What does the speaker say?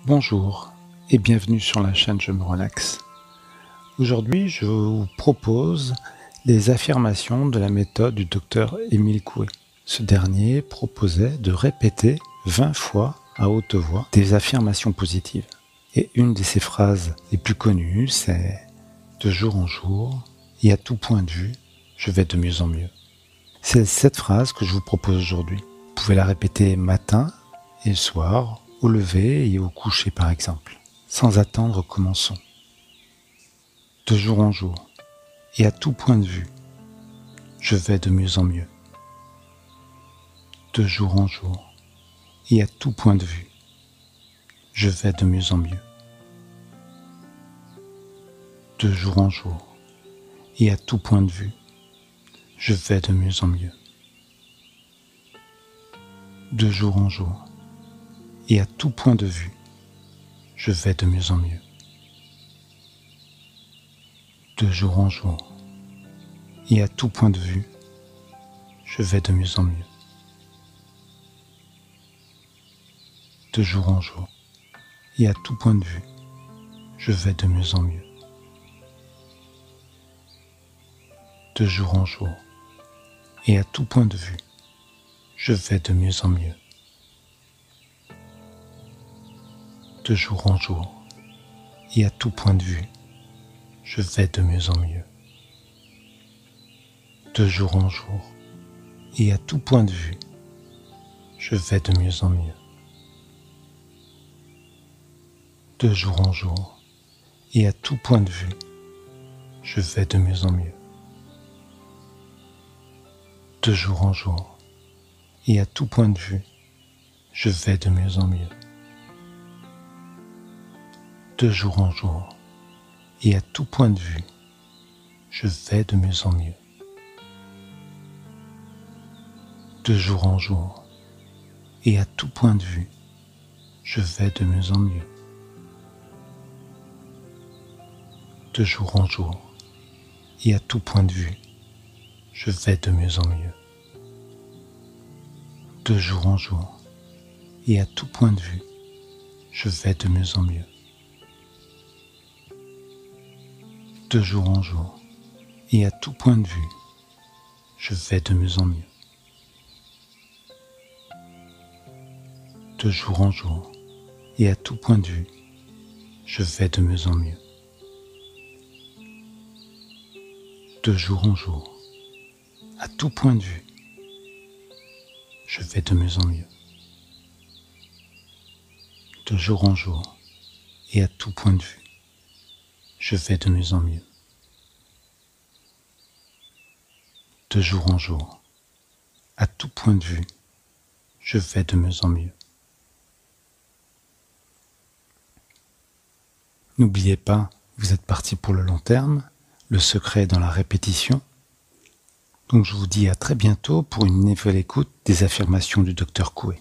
Bonjour et bienvenue sur la chaîne Je me relaxe. Aujourd'hui, je vous propose les affirmations de la méthode du docteur Émile Coué. Ce dernier proposait de répéter 20 fois à haute voix des affirmations positives. Et une de ses phrases les plus connues, c'est « de jour en jour et à tout point de vue, je vais de mieux en mieux ». C'est cette phrase que je vous propose aujourd'hui. Vous pouvez la répéter matin et soir, au lever et au coucher par exemple. Sans attendre, commençons. De jour en jour, et à tout point de vue, je vais de mieux en mieux. De jour en jour, et à tout point de vue, je vais de mieux en mieux. De jour en jour, et à tout point de vue, je vais de mieux en mieux. De jour en jour, et à tout point de vue, je vais de mieux en mieux. De jour en jour, et à tout point de vue, je vais de mieux en mieux. De jour en jour, et à tout point de vue, je vais de mieux en mieux. De jour en jour, et à tout point de vue, je vais de mieux en mieux. De jour en jour, et à tout point de vue, je vais de mieux en mieux. De jour en jour, et à tout point de vue, je vais de mieux en mieux. De jour en jour, et à tout point de vue, je vais de mieux en mieux. De jour en jour, et à tout point de vue, je vais de mieux en mieux. De jour en jour, et à tout point de vue, je vais de mieux en mieux. De jour en jour, et à tout point de vue, je vais de mieux en mieux. De jour en jour, et à tout point de vue, je vais de mieux en mieux. De jour en jour, et à tout point de vue, je vais de mieux en mieux. De jour en jour, et à tout point de vue, je vais de mieux en mieux. De jour en jour, et à tout point de vue, je vais de mieux en mieux. De jour en jour, à tout point de vue, je vais de mieux en mieux. De jour en jour, et à tout point de vue, je vais de mieux en mieux. De jour en jour, à tout point de vue, je vais de mieux en mieux. N'oubliez pas, vous êtes parti pour le long terme, le secret est dans la répétition. Donc je vous dis à très bientôt pour une nouvelle écoute des affirmations du docteur Coué.